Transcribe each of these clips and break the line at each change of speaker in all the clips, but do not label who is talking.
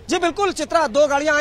जी बिल्कुल चित्रा, दो गाड़ियां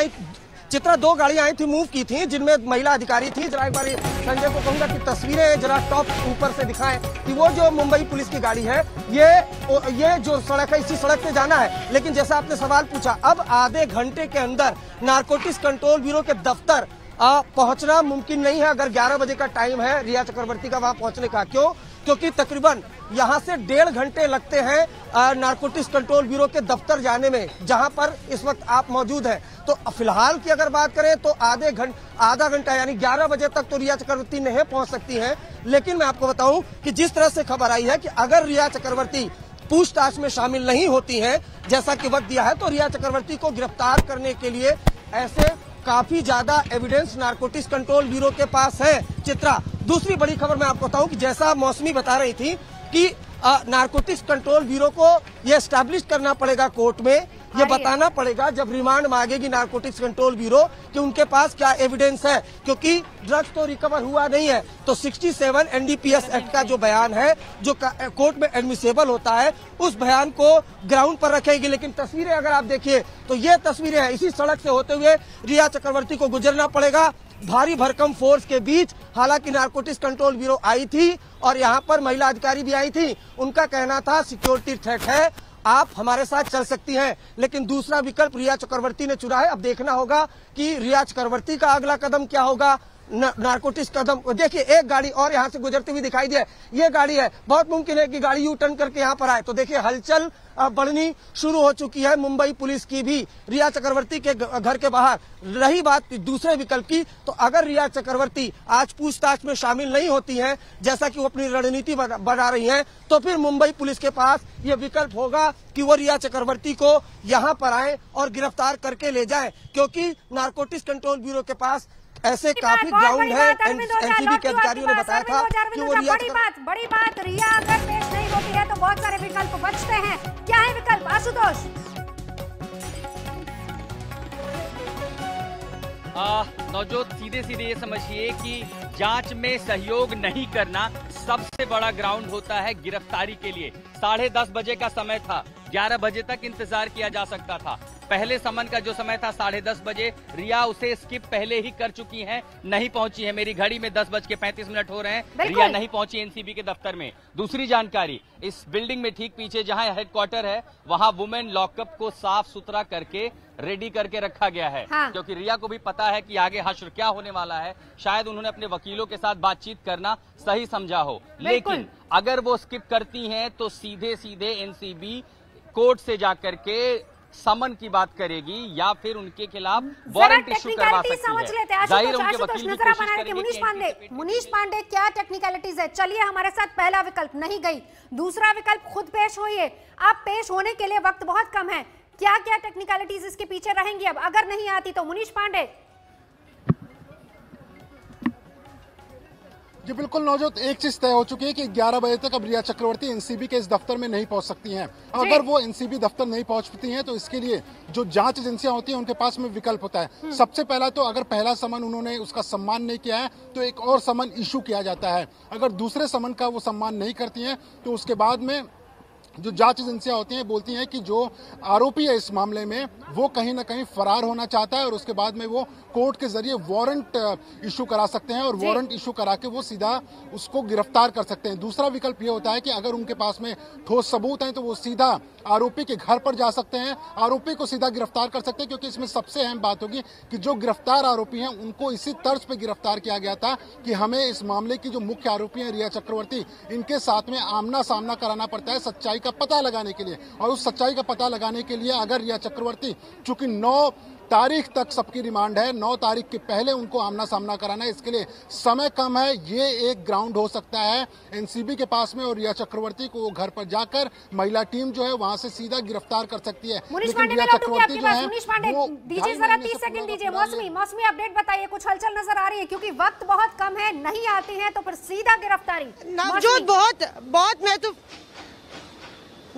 आई थी, मूव की थी, जिनमें महिला अधिकारी थी। जरा एक बार संजय को कहूंगा कि तस्वीरें जरा टॉप ऊपर से दिखाएं कि वो जो मुंबई पुलिस की गाड़ी है, ये जो सड़क है, इसी सड़क पे जाना है। लेकिन जैसा आपने सवाल पूछा, अब आधे घंटे के अंदर नारकोटिक्स कंट्रोल ब्यूरो के दफ्तर पहुंचना मुमकिन नहीं है। अगर 11 बजे का टाइम है रिया चक्रवर्ती का वहां पहुंचने का, क्योंकि तकरीबन यहां से 1.5 घंटे लगते हैं नारकोटिक्स कंट्रोल ब्यूरो के दफ्तर जाने में, जहां पर इस वक्त आप मौजूद हैं। तो फिलहाल की अगर बात करें तो आधा घंटा यानी 11 बजे तक तो रिया चक्रवर्ती नहीं पहुंच सकती हैं। लेकिन मैं आपको बताऊं कि जिस तरह से खबर आई है कि अगर रिया चक्रवर्ती पूछताछ में शामिल नहीं होती हैं, जैसा कि वक्त दिया है, तो रिया चक्रवर्ती को गिरफ्तार करने के लिए ऐसे काफी ज्यादा एविडेंस नारकोटिक्स कंट्रोल ब्यूरो के पास है। चित्रा, दूसरी बड़ी खबर मैं आपको बताऊं कि जैसा मौसमी बता रही थी कि नारकोटिक्स कंट्रोल ब्यूरो को ये एस्टैब्लिश करना पड़ेगा कोर्ट में, ये बताना पड़ेगा जब रिमांड मांगेगी नारकोटिक्स कंट्रोल ब्यूरो कि उनके पास क्या एविडेंस है, क्योंकि ड्रग्स तो रिकवर हुआ नहीं है। तो 67 एनडीपीएस एक्ट का जो बयान है, जो कोर्ट में एडमिसेबल होता है, उस बयान को ग्राउंड पर रखेगी। लेकिन तस्वीरें अगर आप देखिए तो ये तस्वीरें हैं, इसी सड़क से होते हुए रिया चक्रवर्ती को गुजरना पड़ेगा भारी भरकम फोर्स के बीच। हालांकि नारकोटिक्स कंट्रोल ब्यूरो आई थी और यहाँ पर महिला अधिकारी भी आई थी। उनका कहना था सिक्योरिटी थ्रेट है, आप हमारे साथ चल सकती हैं। लेकिन दूसरा विकल्प रिया चक्रवर्ती ने चुना है। अब देखना होगा कि रिया चक्रवर्ती का अगला कदम क्या होगा। नारकोटिक्स कदम देखिए, एक गाड़ी और यहाँ से गुजरती हुई दिखाई दे, ये गाड़ी है। बहुत मुमकिन है कि गाड़ी यू टर्न करके यहाँ पर आए। तो देखिए हलचल बढ़नी शुरू हो चुकी है मुंबई पुलिस की भी रिया चक्रवर्ती के घर के बाहर। रही बात दूसरे विकल्प की, तो अगर रिया चक्रवर्ती आज पूछताछ में शामिल नहीं होती हैं, जैसा कि वो अपनी रणनीति बना रही हैं, तो फिर मुंबई पुलिस के पास ये विकल्प होगा कि वो रिया चक्रवर्ती को यहाँ पर आए और गिरफ्तार करके ले जाए, क्योंकि नारकोटिक्स कंट्रोल ब्यूरो के पास ऐसे काफी ग्राउंड है। एनसीबी के अधिकारियों ने बताया था कि वो
बड़ी बात रिया अगर पेश नहीं होती है तो बहुत सारे विकल्प बचते हैं। क्या है विकल्प, आशुतोष?
नवजोत, सीधे ये समझिए कि जांच में सहयोग नहीं करना सबसे बड़ा ग्राउंड होता है गिरफ्तारी के लिए। 10:30 बजे का समय था, 11 बजे तक इंतजार किया जा सकता था। पहले समन का जो समय था 10:30 बजे, रिया उसे स्किप पहले ही कर चुकी हैं, नहीं पहुंची है। मेरी घड़ी में 10:35 हो रहे हैं, रिया नहीं पहुंची एनसीबी के दफ्तर में। दूसरी जानकारी, इस बिल्डिंग में ठीक पीछे जहां हेडक्वार्टर है, वहां वुमेन लॉकअप को साफ सुथरा करके रेडी करके रखा गया है। हाँ। क्योंकि रिया को भी पता है कि आगे हश्र क्या होने वाला है। शायद उन्होंने अपने वकीलों के साथ बातचीत करना सही समझा हो। लेकिन अगर वो स्किप करती हैं तो सीधे एनसीबी कोर्ट से जाकर के समन की बात करेगी या फिर उनके खिलाफ वारंट इशू करवा सकती है। जाहिर उनके वकील भी कोशिश करेंगे।
मुनीष पांडे, क्या टेक्निकलिटीज है? चलिए हमारे साथ पहला विकल्प नहीं गई, दूसरा विकल्प खुद पेश होइए। अब पेश होने के लिए वक्त बहुत कम है, क्या क्या टेक्निकलिटीज इसके पीछे रहेंगी अब अगर नहीं आती तो? मुनीष पांडे
जी बिल्कुल नवजोत, एक चीज तय हो चुकी है कि 11 बजे तक अब रिया चक्रवर्ती एनसीबी के इस दफ्तर में नहीं पहुंच सकती हैं। अगर वो एनसीबी दफ्तर नहीं पहुंचती हैं तो इसके लिए जो जांच एजेंसियां होती हैं उनके पास में विकल्प होता है। सबसे पहला तो अगर पहला समन उन्होंने उसका सम्मान नहीं किया है तो एक और समन इशू किया जाता है। अगर दूसरे समन का वो सम्मान नहीं करती हैं तो उसके बाद में जो जांच एजेंसियां होती हैं बोलती हैं कि जो आरोपी है इस मामले में वो कहीं ना कहीं फरार होना चाहता है और उसके बाद में वो कोर्ट के जरिए वारंट इशू करा सकते हैं और वारंट इशू करा के वो सीधा उसको गिरफ्तार कर सकते हैं। दूसरा विकल्प ये होता है कि अगर उनके पास में ठोस सबूत हैं तो वो सीधा आरोपी के घर पर जा सकते हैं, आरोपी को सीधा गिरफ्तार कर सकते हैं। क्योंकि इसमें सबसे अहम बात होगी कि जो गिरफ्तार आरोपी हैं उनको इसी तर्ज पे गिरफ्तार किया गया था कि हमें इस मामले की जो मुख्य आरोपी है रिया चक्रवर्ती, इनके साथ में आमना सामना कराना पड़ता है सच्चाई का पता लगाने के लिए। और उस सच्चाई का पता लगाने के लिए अगर रिया चक्रवर्ती, चूंकि 9 तारीख तक सबकी रिमांड है, 9 तारीख के पहले उनको आमना सामना कराना है, इसके लिए समय कम है। ये एक ग्राउंड हो सकता है एनसीबी के पास में और रिया चक्रवर्ती को घर पर जाकर महिला टीम जो है वहां से सीधा गिरफ्तार कर सकती है।
लेकिन रिया चक्रवर्ती जो है वो दीजिए जरा 30 सेकंड दीजिए। मौसमी अपडेट बताइए, कुछ हलचल नजर आ रही है क्योंकि वक्त बहुत कम है, नहीं आती है तो फिर सीधा गिरफ्तारी।
नवजोत बहुत महत्वपूर्ण,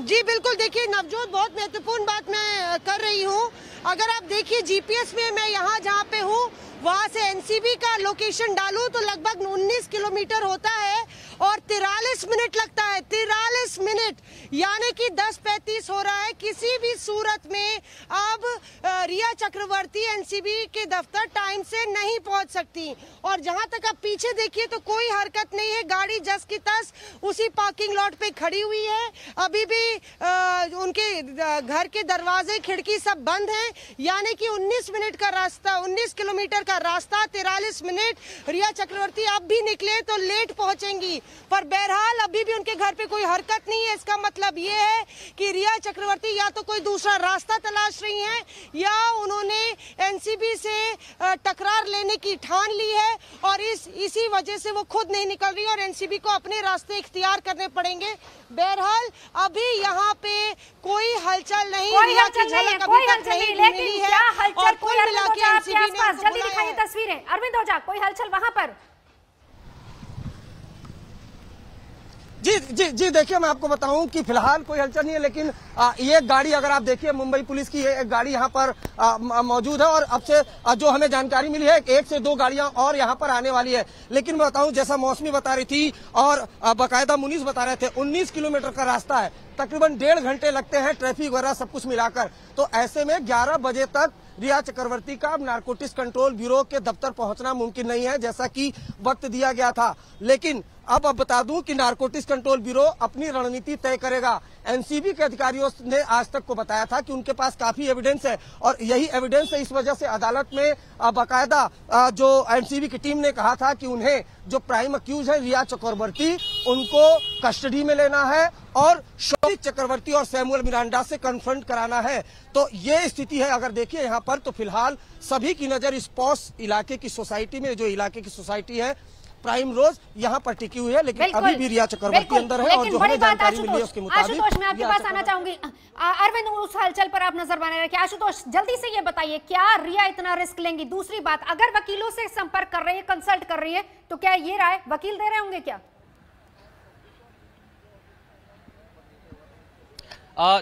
जी बिल्कुल, देखिए नवजोत बहुत महत्वपूर्ण बात मैं कर रही हूँ। अगर आप देखिए जीपीएस में मैं यहाँ जहाँ पे हूँ वहाँ से एनसीबी का लोकेशन डालूं तो लगभग 19 किलोमीटर होता है और 43 मिनट लगता है, 43 मिनट, यानी कि 10:35 हो रहा है। किसी भी सूरत में अब रिया चक्रवर्ती एनसीबी के दफ्तर टाइम से नहीं पहुंच सकती। और जहां तक आप पीछे देखिए तो कोई हरकत नहीं है, गाड़ी जस की तस उसी पार्किंग लॉट पे खड़ी हुई है। अभी भी उनके घर के दरवाजे खिड़की सब बंद हैं, यानी कि 19 मिनट का रास्ता, 19 किलोमीटर का रास्ता, 43 मिनट। रिया चक्रवर्ती अब भी निकले तो लेट पहुंचेंगी, पर बहरहाल अभी भी उनके घर पे कोई हरकत नहीं है। इसका मतलब ये है कि रिया चक्रवर्ती या तो कोई दूसरा रास्ता तलाश रही हैं या उन्होंने एनसीबी से टकरार लेने की ठान ली है और इसी वजह से वो खुद नहीं निकल रही और एनसीबी को अपने रास्ते इख्तियार करने पड़ेंगे। बहरहाल अभी यहाँ पे कोई हलचल नहीं,
कोई हलचल नहीं है, कोई हलचल नहीं, लेकिन क्या हलचल, कोई
मिला के एनसीबी ने
जल्दी दिखाइए तस्वीरें। अरविंद ओझा, कोई हलचल वहां पर?
जी देखिए, मैं आपको बताऊं कि फिलहाल कोई हलचल नहीं है, लेकिन ये गाड़ी अगर आप देखिए मुंबई पुलिस की एक गाड़ी यहाँ पर मौजूद है और अब से जो हमें जानकारी मिली है 1 से 2 गाड़ियां और यहाँ पर आने वाली है। लेकिन मैं बताऊं, जैसा मौसमी बता रही थी और बाकायदा मुनीस बता रहे थे, 19 किलोमीटर का रास्ता है, तकरीबन 1.5 घंटे लगते हैं ट्रैफिक वगैरह सब कुछ मिलाकर। तो ऐसे में 11 बजे तक रिया चक्रवर्ती का नारकोटिक्स कंट्रोल ब्यूरो के दफ्तर पहुंचना मुमकिन नहीं है, जैसा कि वक्त दिया गया था। लेकिन अब बता दूं कि नारकोटिक्स कंट्रोल ब्यूरो अपनी रणनीति तय करेगा। एनसीबी के अधिकारियों ने आज तक को बताया था कि उनके पास काफी एविडेंस है और यही एविडेंस है, इस वजह से अदालत में बाकायदा जो एनसीबी की टीम ने कहा था कि उन्हें जो प्राइम अक्यूज है रिया चक्रवर्ती, उनको कस्टडी में लेना है और शौविक चक्रवर्ती और सैमुअल मिरांडा से कन्फ्रंट कराना है। तो ये स्थिति है। अगर देखिए यहाँ पर तो फिलहाल सभी की नजर इस पॉस इलाके की सोसाइटी में, जो इलाके की सोसाइटी है प्राइम रोज, यहाँ पर टिकी हुई है, लेकिन अभी भी रिया चक्रवर्ती अंदर है और जो हमें जानकारी मिली है उसके मुताबिक।
आशुतोष, मैं आपके पास आना चाहूंगी। अरविंद, उस हलचल पर आप नजर बनाए रखिए। आशुतोष, जल्दी से ये बताइए, क्या रिया इतना रिस्क लेंगी? दूसरी बात, अगर वकीलों से संपर्क कर रही है, कंसल्ट कर रही है, तो क्या ये राय वकील दे रहे होंगे क्या?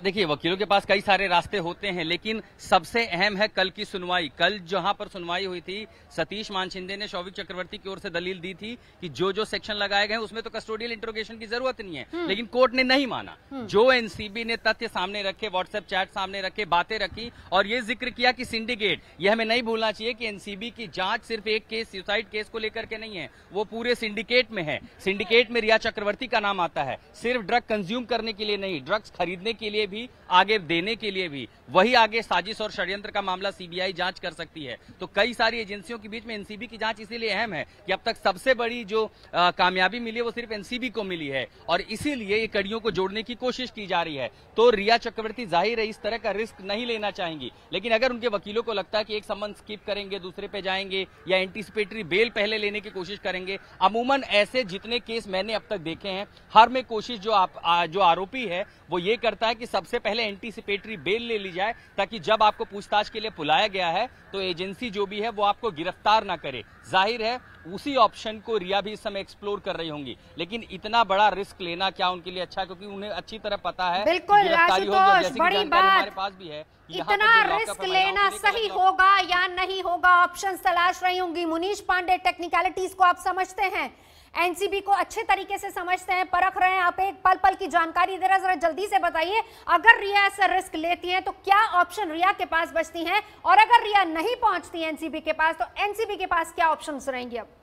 देखिए, वकीलों के पास कई सारे रास्ते होते हैं, लेकिन सबसे अहम है कल की सुनवाई। कल जहां पर सुनवाई हुई थी, सतीश मानशिंदे ने शौविक चक्रवर्ती की ओर से दलील दी थी कि जो सेक्शन लगाए गए उसमें तो कस्टोडियल इंट्रोगेशन की जरूरत नहीं है, लेकिन कोर्ट ने नहीं माना। जो एनसीबी ने तथ्य सामने रखे, व्हाट्सएप चैट सामने रखे, बातें रखी और ये जिक्र किया कि सिंडिकेट, यह हमें नहीं भूलना चाहिए कि एनसीबी की जांच सिर्फ एक केस, सुसाइड केस को लेकर के नहीं है, वो पूरे सिंडिकेट में है। सिंडिकेट में रिया चक्रवर्ती का नाम आता है, सिर्फ ड्रग कंज्यूम करने के लिए नहीं, ड्रग्स खरीदने के लिए भी, आगे देने के लिए भी। वही आगे साजिश और षड्यंत्र का मामला सीबीआई जांच कर सकती है। तो कई सारी एजेंसियों के बीच में एनसीबी की जांच इसीलिए अहम है कि अब तक सबसे बड़ी जो कामयाबी मिली है वो सिर्फ एनसीबी को मिली है और इसीलिए ये कड़ियों को जोड़ने की कोशिश की जा रही है। तो रिया चक्रवर्ती जाहिर है इस तरह का रिस्क नहीं लेना चाहेंगी, लेकिन अगर उनके वकीलों को लगता है कि एक समन स्किप करेंगे, दूसरे पे जाएंगे या एंटीसिपेटरी बेल पहले लेने की कोशिश करेंगे, अमूमन ऐसे जितने केस मैंने अब तक देखे हैं, हर में कोशिश जो आरोपी है वो ये करता है कि सबसे पहले एंटीसिपेटरी बेल ले ली जाए, ताकि जब आपको पूछताछ के लिए बुलाया गया है तो एजेंसी जो भी है वो आपको गिरफ्तार ना करे। जाहिर है उसी ऑप्शन को रिया भी इस समय एक्सप्लोर कर रही होंगी, लेकिन इतना बड़ा रिस्क लेना क्या उनके लिए अच्छा है, क्योंकि उन्हें अच्छी तरह पता है
बिल्कुल आशुतोष, बड़ी बात,
हमारे पास भी है,
इतना रिस्क लेना सही होगा या नहीं होगा, ऑप्शन तलाश रही होंगी। मुनीश पांडे, टेक्निकलिटीज को आप समझते हैं, एनसीबी को अच्छे तरीके से समझते हैं, परख रहे हैं, आप एक पल पल की जानकारी दे रहे हैं, जरा जल्दी से बताइए, अगर रिया ऐसा रिस्क लेती है तो क्या ऑप्शन रिया के पास बचती हैं, और अगर रिया नहीं पहुंचती है एनसीबी के पास तो एनसीबी के पास क्या ऑप्शंस रहेंगे? अब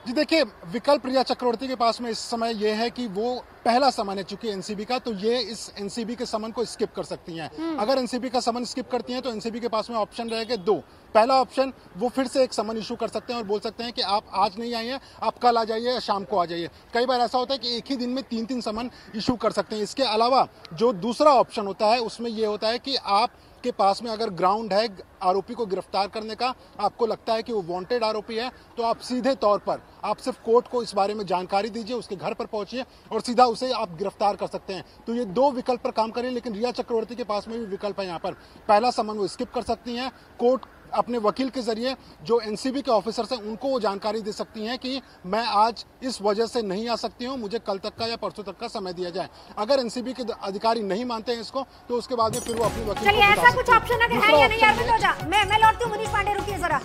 जी देखिए, विकल्प रिया चक्रवर्ती के पास में इस समय यह है कि वो पहला समन है चूंकि एनसीबी का, तो ये इस एनसीबी के समन को स्किप कर सकती हैं। अगर एनसीबी का समन स्किप करती हैं तो एनसीबी के पास में ऑप्शन रहेगा 2। पहला ऑप्शन, वो फिर से एक समन इशू कर सकते हैं और बोल सकते हैं कि आप आज नहीं आए हैं, आप कल आ जाइए या शाम को आ जाइए। कई बार ऐसा होता है कि एक ही दिन में 3-3 समन इशू कर सकते हैं। इसके अलावा जो दूसरा ऑप्शन होता है उसमें यह होता है कि आप के पास में अगर ग्राउंड है आरोपी को गिरफ्तार करने का, आपको लगता है कि वो वांटेड आरोपी है, तो आप सीधे तौर पर आप सिर्फ कोर्ट को इस बारे में जानकारी दीजिए, उसके घर पर पहुंचिए और सीधा उसे आप गिरफ्तार कर सकते हैं। तो ये 2 विकल्प पर काम करें, लेकिन रिया चक्रवर्ती के पास में भी विकल्प है। यहाँ पर पहला समन वो स्किप कर सकती हैं, कोर्ट अपने वकील के जरिए जो एनसीबी के ऑफिसर्स हैं उनको वो जानकारी दे सकती हैं कि मैं आज इस वजह से नहीं आ सकती हूं, मुझे कल तक का या परसों तक का समय दिया जाए। अगर एनसीबी के अधिकारी नहीं मानते हैं इसको, तो उसके बाद में फिर वो अपनी वकील
को ऐसा कुछ ऑप्शन अगर है या नहीं, मैं लौटती हूं मुनीश पांडे, रुकिए जरा।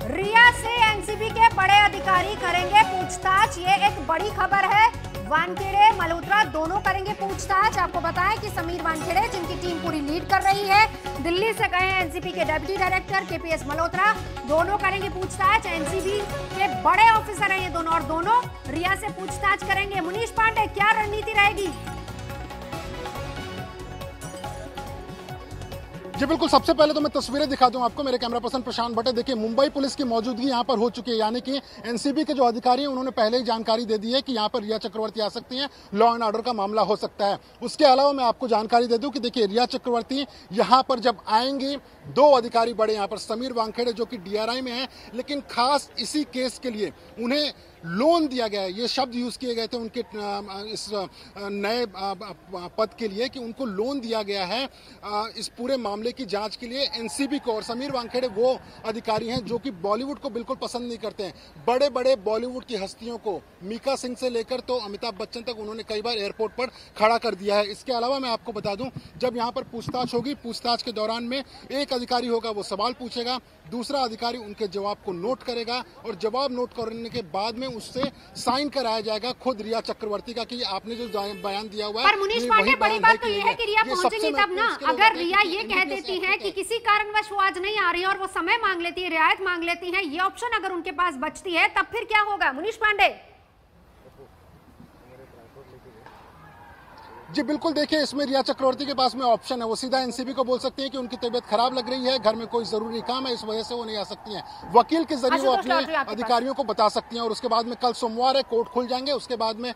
रिया से एनसीबी के बड़े अधिकारी करेंगे पूछताछ, ये एक बड़ी खबर है। वानखेड़े मल्होत्रा दोनों करेंगे पूछताछ। आपको बताएं कि समीर वानखेड़े, जिनकी टीम पूरी लीड कर रही है, दिल्ली से गए हैं एनसीबी के डेप्यूटी डायरेक्टर केपीएस मल्होत्रा, दोनों करेंगे पूछताछ। एनसीबी के बड़े ऑफिसर हैं ये दोनों, और दोनों रिया से पूछताछ करेंगे। मुनीश पांडे, क्या रणनीति रहेगी?
जी बिल्कुल, सबसे पहले तो मैं तस्वीरें दिखा दूं आपको, मेरे कैमरा पर्सन प्रशांत भट्ट। देखिए, मुंबई पुलिस की मौजूदगी यहां पर हो चुकी है, यानी कि एनसीबी के जो अधिकारी हैं उन्होंने पहले ही जानकारी दे दी है कि यहां पर रिया चक्रवर्ती आ सकती हैं, लॉ एंड ऑर्डर का मामला हो सकता है। उसके अलावा मैं आपको जानकारी दे दूं कि देखिए, रिया चक्रवर्ती यहां पर जब आएंगी, दो अधिकारी बड़े यहां पर, समीर वानखेड़े जो कि डीआरआई में है, लेकिन खास इसी केस के लिए उन्हें लोन दिया गया है, ये शब्द यूज किए गए थे उनके इस नए पद के लिए कि उनको लोन दिया गया है इस पूरे मामले की जांच के लिए एनसीबी को। और समीर वानखेड़े वो अधिकारी हैं जो कि बॉलीवुड को बिल्कुल पसंद नहीं करते हैं। बड़े बड़े बॉलीवुड की हस्तियों को, मीका सिंह से लेकर तो अमिताभ बच्चन तक, उन्होंने कई बार एयरपोर्ट पर खड़ा कर दिया है। इसके अलावा मैं आपको बता दूं, जब यहाँ पर पूछताछ होगी, पूछताछ के दौरान में एक अधिकारी होगा, वो सवाल पूछेगा, दूसरा अधिकारी उनके जवाब को नोट करेगा, और जवाब नोट करने के बाद में उससे साइन कराया जाएगा खुद रिया चक्रवर्ती का कि आपने जो बयान दिया हुआ है।
पर मुनीश पांडे, बड़ी बात तो ये है कि रिया पहुंचेगी तब ना। अगर रिया ये कह देती है कि किसी कारणवश वो आज नहीं आ रही है और वो समय मांग लेती है, रियायत मांग लेती है, ये ऑप्शन अगर उनके पास बचती है, तब फिर क्या होगा मुनीश पांडे?
जी बिल्कुल, देखिए, इसमें रिया चक्रवर्ती के पास में ऑप्शन है, वो सीधा एनसीबी को बोल सकती हैं कि उनकी तबीयत खराब लग रही है, घर में कोई जरूरी काम है, इस वजह से वो नहीं आ सकती हैं। वकील के जरिए वो अपने अधिकारियों को बता सकती हैं, और उसके बाद में कल सोमवार है, कोर्ट खुल जाएंगे, उसके बाद में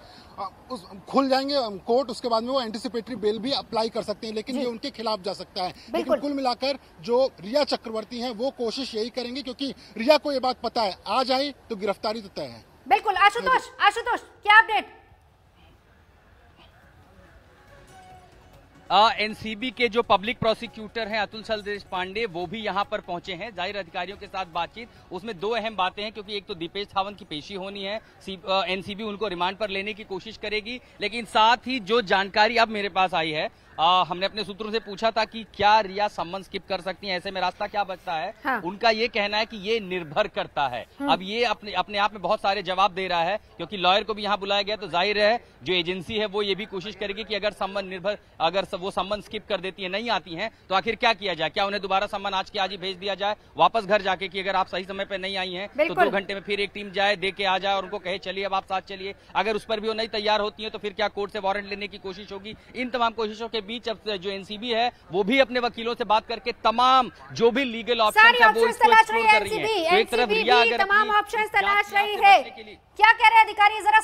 खुल जाएंगे कोर्ट, उसके बाद में वो एंटिसिपेटरी बेल भी अप्लाई कर सकती हैं, लेकिन ये उनके खिलाफ जा सकता है। लेकिन कुल मिलाकर जो रिया चक्रवर्ती हैं वो कोशिश यही करेंगी, क्योंकि रिया को ये बात पता है, आ जाए तो गिरफ्तारी तो तय है।
बिल्कुल। आशुतोष क्या अपडेट?
एनसीबी के जो पब्लिक प्रोसिक्यूटर हैं अतुल सल देशपांडे, वो भी यहां पर पहुंचे हैं। जाहिर अधिकारियों के साथ बातचीत, उसमें दो अहम बातें हैं, क्योंकि एक तो दीपेश सावंत की पेशी होनी है, एनसीबी उनको रिमांड पर लेने की कोशिश करेगी, लेकिन साथ ही जो जानकारी अब मेरे पास आई है, हमने अपने सूत्रों से पूछा था कि क्या रिया सम्मन स्किप कर सकती हैं, ऐसे में रास्ता क्या बचता है। हाँ। उनका ये कहना है कि ये निर्भर करता है। अब ये अपने आप में बहुत सारे जवाब दे रहा है, क्योंकि लॉयर को भी यहाँ बुलाया गया, तो जाहिर है जो एजेंसी है वो ये भी कोशिश करेगी कि अगर वो सम्मन स्किप कर देती है, नहीं आती हैं, तो आखिर क्या किया जाए, क्या उन्हें दोबारा सम्मन आज के आज ही भेज दिया जाए वापस घर जाके कि अगर आप सही समय पर नहीं आई हैं तो 2 घंटे में फिर एक टीम जाए, दे के आ जाए और उनको कहे चलिए अब आप साथ चलिए। अगर उस पर भी वो नहीं तैयार होती है तो फिर क्या कोर्ट से वारंट लेने की कोशिश होगी। इन तमाम कोशिशों के बीच अब जो एनसीबी है वो भी अपने वकीलों से बात करके तमाम जो भी लीगल ऑप्शन है वो इसको एक्सप्लोर कर रही है।
तो एक तरफ रिया अगर तमाम ऑप्शंस तलाश रही है, क्या कह रहे हैं अधिकारी, जरा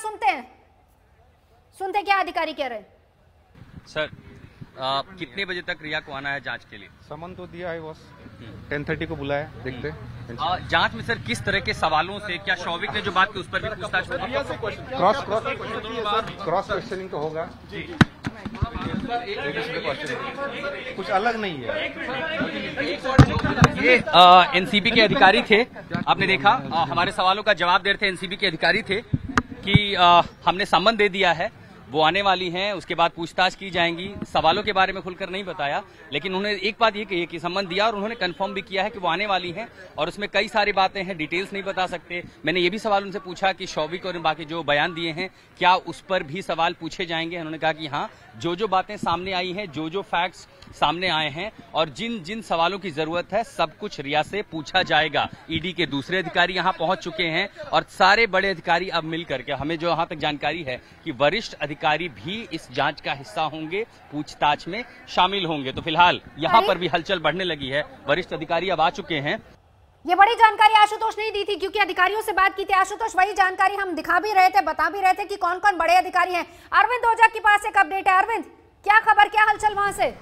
सुनते क्या अधिकारी कह रहे हैं।
सर, कितने बजे तक रिया को आना है जांच के लिए?
समन तो दिया है, बस 10:30 को बुलाया, देखते
जांच में सर किस तरह के सवालों से, क्या शौविक ने जो बात की उस पर भी पूछताछ होगी?
क्रॉस क्वेश्चनिंग तो होगा जी, कुछ अलग नहीं है।
ये एनसीबी के अधिकारी थे, आपने देखा, हमारे सवालों का जवाब दे रहे थे। एनसीबी के अधिकारी थे कि हमने सम्मन दे दिया है, वो आने वाली हैं, उसके बाद पूछताछ की जाएंगी। सवालों के बारे में खुलकर नहीं बताया, लेकिन उन्होंने एक बात ये कही कि सम्मन दिया और उन्होंने कंफर्म भी किया है कि वो आने वाली हैं, और उसमें कई सारी बातें हैं, डिटेल्स नहीं बता सकते। मैंने ये भी सवाल उनसे पूछा कि शौविक और बाकी जो बयान दिए हैं क्या उस पर भी सवाल पूछे जाएंगे। उन्होंने कहा कि हाँ, जो बातें सामने आई हैं, जो फैक्ट्स सामने आए हैं और जिन सवालों की जरूरत है, सब कुछ रिया से पूछा जाएगा। ईडी के दूसरे अधिकारी यहां पहुंच चुके हैं और सारे बड़े अधिकारी अब मिलकर के, हमें जो यहां तक जानकारी है कि वरिष्ठ अधिकारी भी इस जांच का हिस्सा होंगे, पूछताछ में शामिल होंगे। तो फिलहाल यहां पर भी हलचल बढ़ने लगी है, वरिष्ठ अधिकारी अब आ चुके हैं।
ये बड़ी जानकारी आशुतोष नहीं दी थी, क्योंकि अधिकारियों से बात की थी। आशुतोष, वही जानकारी हम दिखा भी रहे थे, बता भी रहे थे कि कौन कौन बड़े अधिकारी हैं। अरविंद ओझा के पास एक अपडेट है। अरविंद, क्या खबर, क्या हलचल वहां से?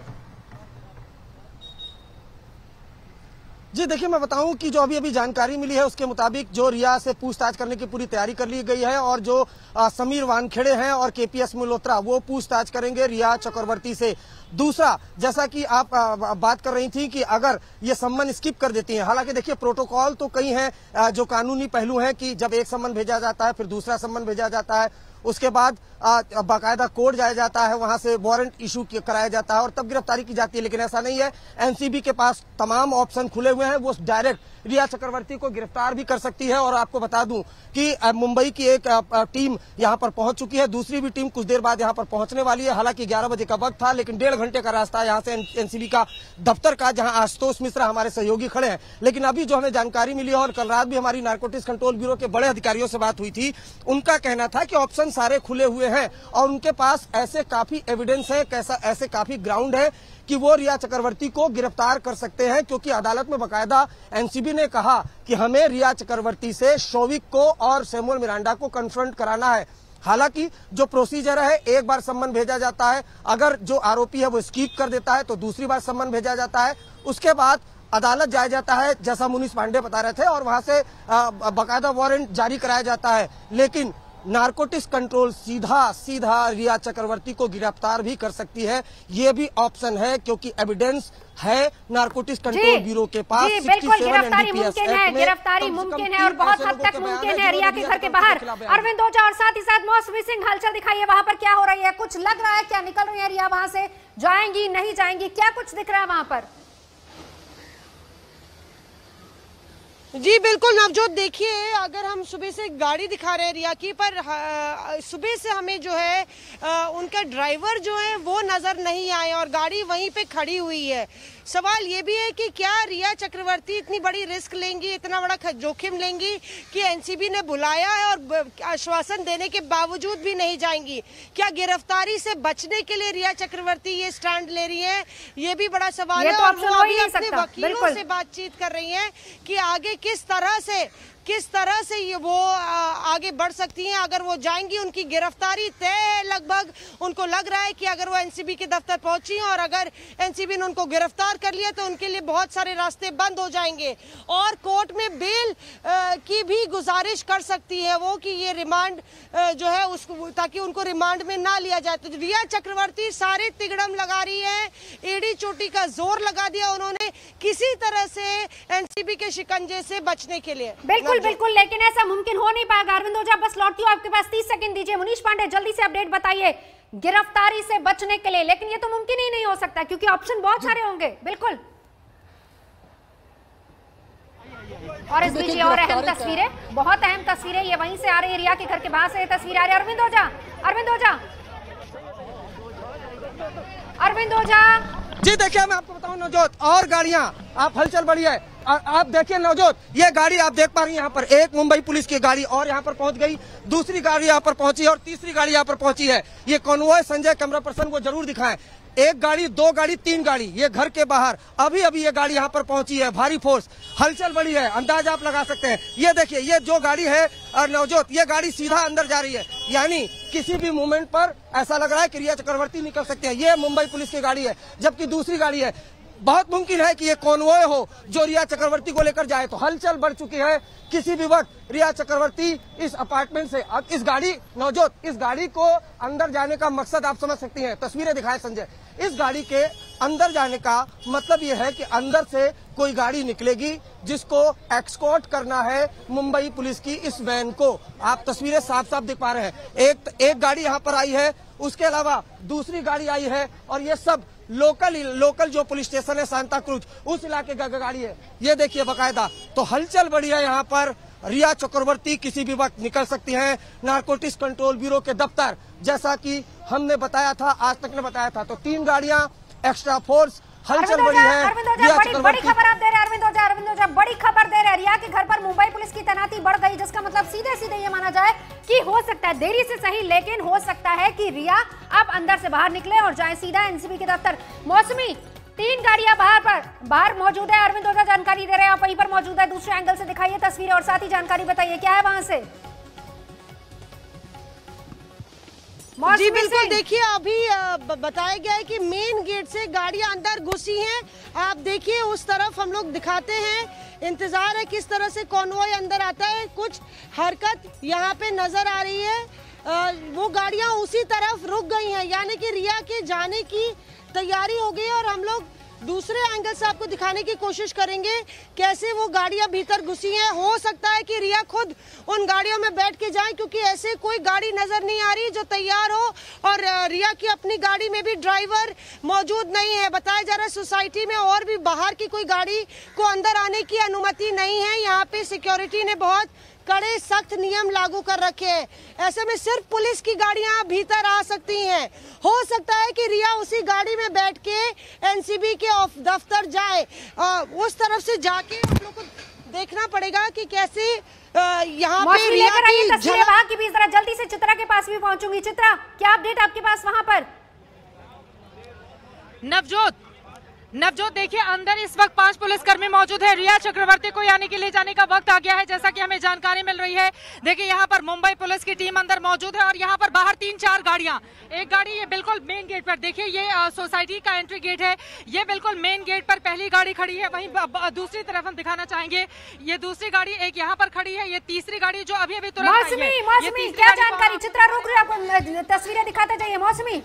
जी देखिए, मैं बताऊं कि जो अभी जानकारी मिली है उसके मुताबिक जो रिया से पूछताछ करने की पूरी तैयारी कर ली गई है, और जो समीर वानखेड़े हैं और केपीएस मल्होत्रा वो पूछताछ करेंगे रिया चक्रवर्ती से। दूसरा, जैसा कि आप बात कर रही थी कि अगर ये सम्मन स्किप कर देती हैं, हालांकि देखिए प्रोटोकॉल तो कई हैं, जो कानूनी पहलू हैं कि जब एक सम्मन भेजा जाता है फिर दूसरा सम्मन भेजा जाता है, उसके बाद बाकायदा कोर्ट जाया जाता है, वहां से वारंट इशू कराया जाता है और तब गिरफ्तारी की जाती है। लेकिन ऐसा नहीं है, एनसीबी के पास तमाम ऑप्शन खुले हुए हैं, वो डायरेक्ट रिया चक्रवर्ती को गिरफ्तार भी कर सकती है। और आपको बता दूं कि मुंबई की एक टीम यहां पर पहुंच चुकी है, दूसरी भी टीम कुछ देर बाद यहां पर पहुंचने वाली है। हालांकि 11 बजे का वक्त था, लेकिन 1.5 घंटे का रास्ता यहां से एनसीबी का दफ्तर का, जहां आशुतोष मिश्रा हमारे सहयोगी खड़े हैं। लेकिन अभी जो हमें जानकारी मिली है और कल रात भी हमारी नारकोटिक्स कंट्रोल ब्यूरो के बड़े अधिकारियों से बात हुई थी, उनका कहना था कि ऑप्शन सारे खुले हुए हैं और उनके पास ऐसे काफी एविडेंस है, ऐसे काफी ग्राउंड है कि वो रिया चक्रवर्ती को गिरफ्तार कर सकते हैं। क्योंकि अदालत में बकायदा एनसीबी ने कहा कि हमें रिया चक्रवर्ती से शोविक को और सैमुअल मिरांडा को कन्फ्रंट कराना है। हालांकि जो प्रोसीजर है, एक बार सम्मन भेजा जाता है, अगर जो आरोपी है वो स्कीप कर देता है तो दूसरी बार सम्मन भेजा जाता है, उसके बाद अदालत जाया जाता है, जैसा मुनीष पांडे बता रहे थे, और वहां से बकायदा वारंट जारी कराया जाता है। लेकिन नारकोटिक्स कंट्रोल सीधा रिया चक्रवर्ती को गिरफ्तार भी कर सकती है, ये भी ऑप्शन है, क्योंकि एविडेंस है नारकोटिक्स कंट्रोल ब्यूरो के पास।
जी बिल्कुल, गिरफ्तारी मुमकिन है, गिरफ्तारी मुमकिन है और बहुत हद तक मुमकिन है रिया के घर के बाहर। अरविंद ओझा और साथ ही साथ मौसमी सिंह, हलचल दिखाइए, वहां पर क्या हो रही है? कुछ लग रहा है क्या? निकल रही है रिया वहां से, जाएंगी नहीं जाएंगी, क्या कुछ दिख रहा है वहां पर?
जी बिल्कुल नवजोत, देखिए अगर हम सुबह से गाड़ी दिखा रहे हैं रिया की, पर सुबह से हमें जो है उनका ड्राइवर जो है वो नजर नहीं आए और गाड़ी वहीं पे खड़ी हुई है। सवाल ये भी है कि क्या रिया चक्रवर्ती इतनी बड़ी रिस्क लेंगी, इतना बड़ा जोखिम लेंगी कि एनसीबी ने बुलाया है और आश्वासन देने के बावजूद भी नहीं जाएंगी? क्या गिरफ्तारी से बचने के लिए रिया चक्रवर्ती ये स्टैंड ले रही है? ये भी बड़ा सवाल है। और वो अभी अपने वकीलों से बातचीत कर रही हैं कि आगे किस तरह से ये वो आगे बढ़ सकती हैं। अगर वो जाएंगी, उनकी गिरफ्तारी तय है लगभग। उनको लग रहा है कि अगर वो एनसीबी के दफ्तर पहुंची हैं और अगर एनसीबी ने उनको गिरफ्तार कर लिया तो उनके लिए बहुत सारे रास्ते बंद हो जाएंगे और कोर्ट में बेल की भी गुजारिश कर सकती है वो कि ये रिमांड जो है उसको, ताकि उनको रिमांड में ना लिया जाए। तो रिया चक्रवर्ती सारे तिगड़म लगा रही है, एड़ी चोटी का जोर लगा दिया उन्होंने किसी तरह से एनसीबी के शिकंजे से बचने के लिए।
बिल्कुल, लेकिन ऐसा मुमकिन हो नहीं पाएगा। अरविंद ओझा, बस लौटती हूँ आपके पास, 30 सेकंड दीजिए। मुनीष पांडे, जल्दी से अपडेट बताइए गिरफ्तारी से बचने के लिए। लेकिन ये तो मुमकिन ही नहीं हो सकता क्योंकि ऑप्शन बहुत सारे होंगे। बिल्कुल, और इस बीच और अहम तस्वीरें, बहुत अहम तस्वीरें ये वहीं से आ रही है, रिया के घर के बाहर से ये तस्वीर आ रही है। अरविंद ओझा
जी देखिए, मैं आपको बताऊं नवजोत, और गाड़ियां, आप हलचल बढ़ी है। आप देखिए नवजोत, ये गाड़ी आप देख पा रही हैं, यहाँ पर एक मुंबई पुलिस की गाड़ी और यहाँ पर पहुंच गई, दूसरी गाड़ी यहाँ पर पहुंची और तीसरी गाड़ी यहाँ पर पहुंची है। ये कॉन्वॉय संजय, कैमरा पर्सन को जरूर दिखाएं। एक गाड़ी, दो गाड़ी, तीन गाड़ी, ये घर के बाहर अभी ये गाड़ी यहाँ पर पहुंची है। भारी फोर्स, हलचल बड़ी है, अंदाजा आप लगा सकते हैं। ये देखिए, ये जो गाड़ी है नवजोत, ये गाड़ी सीधा अंदर जा रही है, यानी किसी भी मोमेंट पर ऐसा लग रहा है कि रिया चक्रवर्ती निकल सकते हैं। ये मुंबई पुलिस की गाड़ी है, जबकि दूसरी गाड़ी है। बहुत मुमकिन है कि ये कॉन्वॉय हो जो रिया चक्रवर्ती को लेकर जाए। तो हलचल बढ़ चुकी है, किसी भी वक्त रिया चक्रवर्ती इस अपार्टमेंट से, अब इस गाड़ी नवजोत, इस गाड़ी को अंदर जाने का मकसद आप समझ सकती हैं। तस्वीरें दिखाए संजय, इस गाड़ी के अंदर जाने का मतलब ये है कि अंदर से कोई गाड़ी निकलेगी जिसको एक्सकॉर्ट करना है मुंबई पुलिस की इस वैन को। आप तस्वीरें साफ साफ दिख पा रहे हैं। एक गाड़ी यहाँ पर आई है, उसके अलावा दूसरी गाड़ी आई है और ये सब लोकल जो पुलिस स्टेशन है सांता क्रूज, उस इलाके का गाड़ी है। ये देखिए बकायदा, तो हलचल बढ़ी है यहाँ पर। रिया चक्रवर्ती किसी भी वक्त निकल सकती हैं नारकोटिक्स कंट्रोल ब्यूरो के दफ्तर, जैसा कि हमने बताया था, आज तक ने बताया था। तो 3 गाड़ियां, एक्स्ट्रा फोर्स, हलचल बड़ी है।
बड़ी खबर आप दे रहे हैं अरविंद ओझा, बड़ी खबर दे रहे हैं। रिया के घर पर मुंबई पुलिस की तैनाती बढ़ गई, जिसका मतलब सीधे ये माना जाए कि हो सकता है, देरी से सही लेकिन हो सकता है कि रिया अब अंदर से बाहर निकले और जाए सीधा एनसीबी के दफ्तर। मौसमी, 3 गाड़ियां बाहर मौजूद है। अरविंद ओझा जानकारी दे रहे हैं, आप वहीं पर मौजूद है। दूसरे एंगल से दिखाइए तस्वीरें और साथ ही जानकारी बताइए क्या है वहां से।
जी बिल्कुल, देखिए अभी बताया गया है कि मेन गेट से गाड़ियां अंदर घुसी हैं। आप देखिए उस तरफ हम लोग दिखाते हैं, इंतजार है किस तरह से कॉन्वॉय अंदर आता है। कुछ हरकत यहाँ पे नजर आ रही है, वो गाड़ियां उसी तरफ रुक गई हैं, यानी कि रिया के जाने की तैयारी हो गई। और हम लोग दूसरे एंगल से आपको दिखाने की कोशिश करेंगे कैसे वो गाड़ियां भीतर घुसी हैं। हो सकता है कि रिया खुद उन गाड़ियों में बैठ के जाए, क्योंकि ऐसे कोई गाड़ी नजर नहीं आ रही जो तैयार हो, और रिया की अपनी गाड़ी में भी ड्राइवर मौजूद नहीं है। बताया जा रहा है सोसाइटी में और भी बाहर की कोई गाड़ी को अंदर आने की अनुमति नहीं है। यहाँ पे सिक्योरिटी ने बहुत कड़े सख्त नियम लागू कर रखे हैं। ऐसे में सिर्फ पुलिस की गाड़ियां भीतर आ सकती हैं। हो सकता है कि रिया उसी गाड़ी में बैठ के एनसीबी के दफ्तर जाए। उस तरफ से जाके हम लोग को देखना पड़ेगा कि कैसे यहाँ पे रिया की
तस्वीरें वहां की भी। जरा जल्दी से चित्रा के पास भी पहुंचूंगी। चित्रा, क्या अपडेट आपके पास वहां पर?
नवजोत देखिए, अंदर इस वक्त 5 पुलिसकर्मी मौजूद है। रिया चक्रवर्ती को यानी कि ले जाने का वक्त आ गया है, जैसा कि हमें जानकारी मिल रही है। देखिए यहाँ पर मुंबई पुलिस की टीम अंदर मौजूद है और यहाँ पर बाहर 3-4 गाड़ियां। एक गाड़ी ये बिल्कुल मेन गेट पर, देखिए ये सोसाइटी का एंट्री गेट है, ये बिल्कुल मेन गेट पर पहली गाड़ी खड़ी है। वहीं दूसरी तरफ हम दिखाना चाहेंगे, ये दूसरी गाड़ी एक यहाँ पर खड़ी है, ये तीसरी गाड़ी जो अभी अभी तुरंत
मौसमी क्या जानकारी? चित्रा रुक रही, आपको तस्वीरें दिखाते जाइए। मौसमी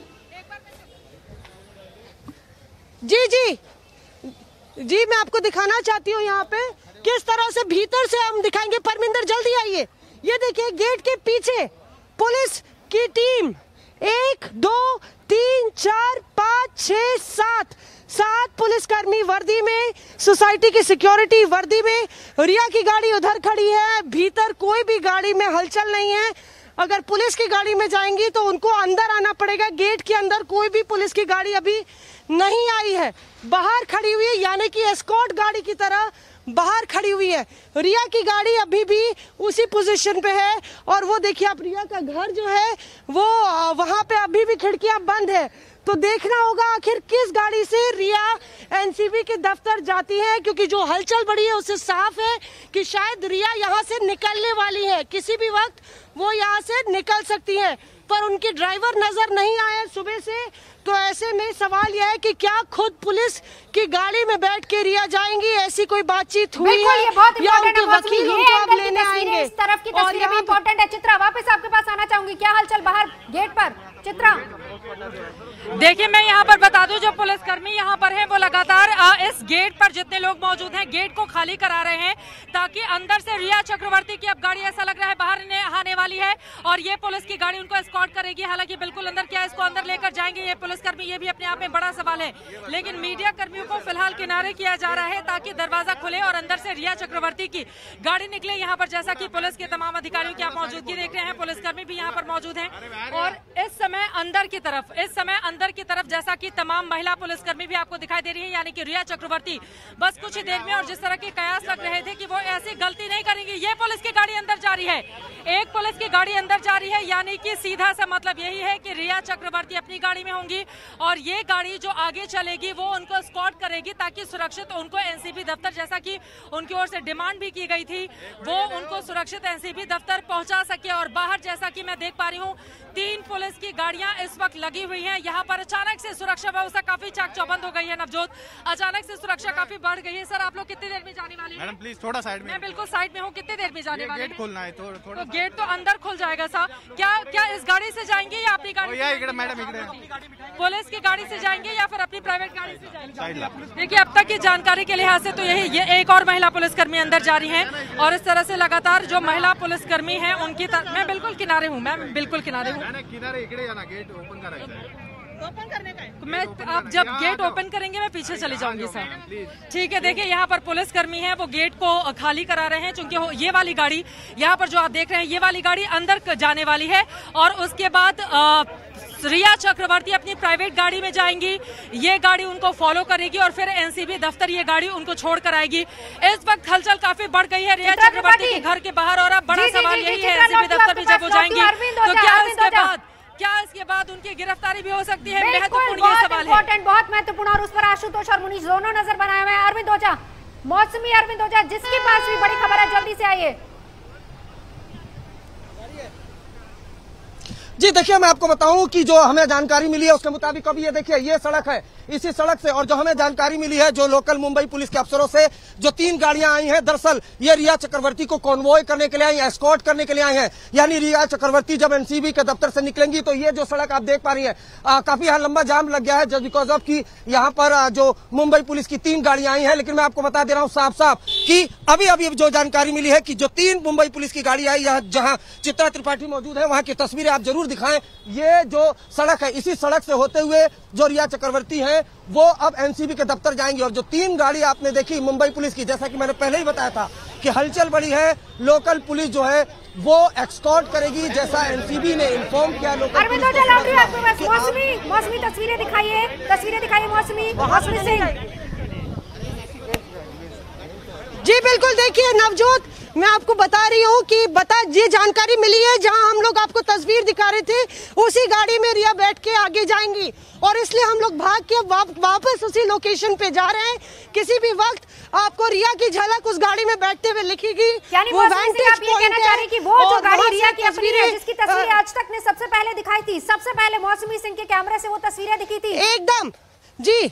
जी मैं आपको दिखाना चाहती हूँ यहाँ पे किस तरह से भीतर से हम दिखाएंगे। परमिंदर जल्दी आइए। ये देखिए गेट के पीछे पुलिस की टीम 1 2 3 4 5 6 7 पुलिसकर्मी वर्दी में, सोसाइटी की सिक्योरिटी वर्दी में। रिया की गाड़ी उधर खड़ी है, भीतर कोई भी गाड़ी में हलचल नहीं है। अगर पुलिस की गाड़ी में जाएंगी तो उनको अंदर आना पड़ेगा। गेट के अंदर कोई भी पुलिस की गाड़ी अभी नहीं आई है, बाहर खड़ी हुई है, यानी कि एस्कॉर्ट गाड़ी की तरह बाहर खड़ी हुई है। रिया की गाड़ी अभी भी उसी पोजीशन पे है और वो देखिए आप, रिया का घर जो है वो वहां पे अभी भी खिड़कियां बंद है। तो देखना होगा आखिर किस गाड़ी से रिया एनसीबी के दफ्तर जाती है, क्योंकि जो हलचल बढ़ी है उससे साफ है कि शायद रिया यहाँ से निकलने वाली है, किसी भी वक्त वो यहाँ से निकल सकती है। पर उनके ड्राइवर नजर नहीं आए सुबह से, तो ऐसे में सवाल यह है कि क्या खुद पुलिस की गाड़ी में बैठ के रिया जाएंगी, ऐसी कोई बातचीत हुई है या उनके वकील उनको अब लेने आएंगे?
इस तरफ की तस्वीरें भी इंपॉर्टेंट है। चित्रा, वापस आपके पास आना चाहूंगी, क्या हलचल बाहर गेट पर? चित्रा
देखिए, मैं यहाँ पर बता दूं, जो पुलिसकर्मी यहाँ पर हैं वो लगातार इस गेट पर जितने लोग मौजूद हैं गेट को खाली करा रहे हैं, ताकि अंदर से रिया चक्रवर्ती की अब गाड़ी ऐसा लग रहा है बाहर आने वाली है और ये पुलिस की गाड़ी उनको एस्कॉर्ट करेगी। हालांकि बिल्कुल अंदर क्या इसको अंदर लेकर जाएंगे ये पुलिसकर्मी, ये भी अपने आप में बड़ा सवाल है। लेकिन मीडिया कर्मियों को फिलहाल किनारे किया जा रहा है ताकि दरवाजा खुले और अंदर से रिया चक्रवर्ती की गाड़ी निकले। यहाँ पर जैसा कि पुलिस के तमाम अधिकारियों की आप मौजूदगी देख रहे हैं, पुलिसकर्मी भी यहाँ पर मौजूद हैं और इस समय अंदर की तरफ जैसा कि तमाम महिला पुलिसकर्मी भी आपको दिखाई दे रही है, यानी कि रिया चक्रवर्ती बस कुछ ही देर में, और जिस तरह के कयास लग रहे थे कि वो ऐसी गलती नहीं करेंगी। ये पुलिस की गाड़ी अंदर जा रही है, एक पुलिस की गाड़ी अंदर जा रही है, यानी कि सीधा सा मतलब यही है कि रिया चक्रवर्ती अपनी गाड़ी में होंगी और ये गाड़ी जो आगे चलेगी वो उनको एस्कॉर्ट करेगी ताकि सुरक्षित उनको एनसीबी दफ्तर, जैसा कि उनकी ओर से डिमांड भी की गई थी, वो उनको सुरक्षित एनसीबी दफ्तर पहुंचा सके। और बाहर जैसा कि मैं देख पा रही हूँ 3 पुलिस की गाड़ियां इस वक्त लगी हुई हैं। यहाँ पर अचानक से सुरक्षा व्यवस्था काफी चाक चौबंद हो गई है। नवजोत, अचानक से सुरक्षा काफी बढ़ गई है। सर, आप लोग कितनी देर में जाने वाले हैं?
मैडम प्लीज थोड़ा साइड में।
मैं बिल्कुल साइड में हूँ, कितनी देर में जाने वाले हैं?
गेट खोलना है थोड़ा।
तो गेट तो अंदर खुल जाएगा सर। क्या इस गाड़ी से जाएंगे या अपनी गाड़ी?
मैडम
पुलिस की गाड़ी से जाएंगे या फिर अपनी प्राइवेट गाड़ी से जाएंगे? देखिए, अब तक की जानकारी के लिहाज से तो ये एक और महिला पुलिसकर्मी अंदर जा रही हैं और इस तरह से लगातार जो महिला पुलिसकर्मी हैं उनकी मैं बिल्कुल किनारे हूँ,
गेट ओपन
करने का है।
मैं आप जब गेट ओपन करेंगे मैं पीछे चली जाऊंगी सर। ठीक है, देखिए यहाँ पर पुलिसकर्मी हैं वो गेट को खाली करा रहे हैं, क्योंकि ये वाली गाड़ी यहाँ पर जो आप देख रहे हैं ये वाली गाड़ी अंदर जाने वाली है और उसके बाद रिया चक्रवर्ती अपनी प्राइवेट गाड़ी में जाएंगी, ये गाड़ी उनको फॉलो करेगी और फिर एनसीबी दफ्तर ये गाड़ी उनको छोड़ कर आएगी। इस वक्त हलचल काफी बढ़ गई है रिया चक्रवर्ती के घर के बाहर और अब बड़ा सवाल यही है एनसीबी दफ्तर भी जब वो जाएंगी तो क्या इसके बाद उनकी गिरफ्तारी भी हो सकती है? महत्वपूर्ण ये सवाल है,
बहुत महत्वपूर्ण। और उस पर आशुतोष और मुनीष दोनों नजर बनाए हुए हैं। अरविंद ओझा, मौसमी अरविंद ओझा, जिसके पास भी बड़ी खबर है जल्दी से आइए।
जी देखिए, मैं आपको बताऊं कि जो हमें जानकारी मिली है उसके मुताबिक अभी ये देखिए ये सड़क है, इसी सड़क से, और जो हमें जानकारी मिली है जो लोकल मुंबई पुलिस के अफसरों से, जो 3 गाड़ियां आई हैं, दरअसल ये रिया चक्रवर्ती को कॉन्वॉय करने के लिए आई, एस्कॉर्ट करने के लिए आई हैं। यानी रिया चक्रवर्ती जब एनसीबी के दफ्तर से निकलेंगी तो ये जो सड़क आप देख पा रही है, काफी यहाँ लंबा जाम लग गया है जस्ट बिकॉज ऑफ की यहाँ पर जो मुंबई पुलिस की 3 गाड़ियां आई हैं। लेकिन मैं आपको बता दे रहा हूँ साफ साफ कि अभी अभी जो जानकारी मिली है कि जो 3 मुंबई पुलिस की गाड़ी आई, जहां चित्रा त्रिपाठी मौजूद है, वहां की तस्वीरें आप जरूर दिखाएं। ये जो सड़क है, इसी सड़क से होते हुए जो रिया चक्रवर्ती है वो अब एनसीबी के दफ्तर जाएंगी। और जो 3 गाड़ी आपने देखी मुंबई पुलिस की, जैसा कि मैंने पहले ही बताया था कि हलचल बड़ी है, लोकल पुलिस जो है वो एक्सकॉर्ट करेगी, जैसा एनसीबी ने इन्फॉर्म किया।
मौसमी तस्वीरें दिखाइए मौसमी सिंह।
जी बिल्कुल, देखिए नवजोत, मैं आपको बता रही हूँ कि ये जानकारी मिली है, जहां हम लोग आपको तस्वीर दिखा रहे थे उसी गाड़ी में रिया बैठ के आगे जाएंगी, और इसलिए हम लोग भाग के वापस उसी लोकेशन पे जा रहे हैं। किसी भी वक्त आपको रिया की झलक उस गाड़ी में बैठते हुए लिखेगी।
वो वेंटेज पॉइंट है कि वो जो गाड़ी रिया की अपनी है, जिसकी तस्वीरें आज तक ने सबसे पहले दिखाई थी, सबसे पहले मौसमी सिंह के कैमरे से वो तस्वीरें दिखी थी
एकदम। जी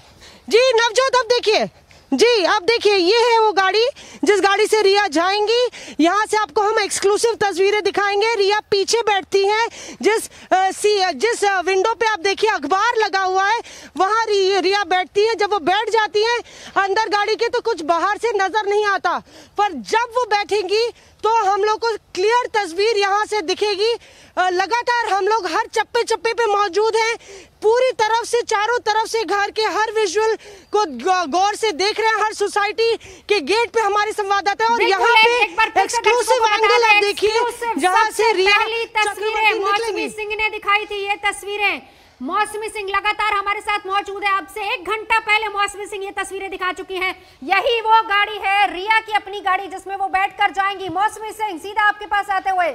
नवजोत, अब देखिए जी, आप देखिए ये है वो गाड़ी जिस गाड़ी से रिया जाएंगी। यहाँ से आपको हम एक्सक्लूसिव तस्वीरें दिखाएंगे। रिया पीछे बैठती हैं, जिस विंडो पे आप देखिए अखबार लगा हुआ है, वहाँ रिया बैठती है। जब वो बैठ जाती हैं अंदर गाड़ी के तो कुछ बाहर से नजर नहीं आता, पर जब वो बैठेंगी तो हम लोग को क्लियर तस्वीर यहाँ से दिखेगी। लगातार हम लोग हर चप्पे चप्पे पे मौजूद हैं, पूरी तरफ से चारों तरफ से घर के हर विजुअल को गौर से देख रहे हैं। हर सोसाइटी के गेट पे हमारे संवाददाता है, और यहाँ पे एक्सक्लूसिव एंगल आप देखिए जहाँ से रिया
तस्वीरें मौसमी सिंह ने दिखाई थी। ये तस्वीरें मौसमी सिंह लगातार हमारे साथ मौजूद है। अब से 1 घंटा पहले मौसमी सिंह ये तस्वीरें दिखा चुकी हैं। यही वो गाड़ी है, रिया की अपनी गाड़ी, जिसमें वो बैठकर जाएंगी। मौसमी सिंह, सीधा आपके पास आते हुए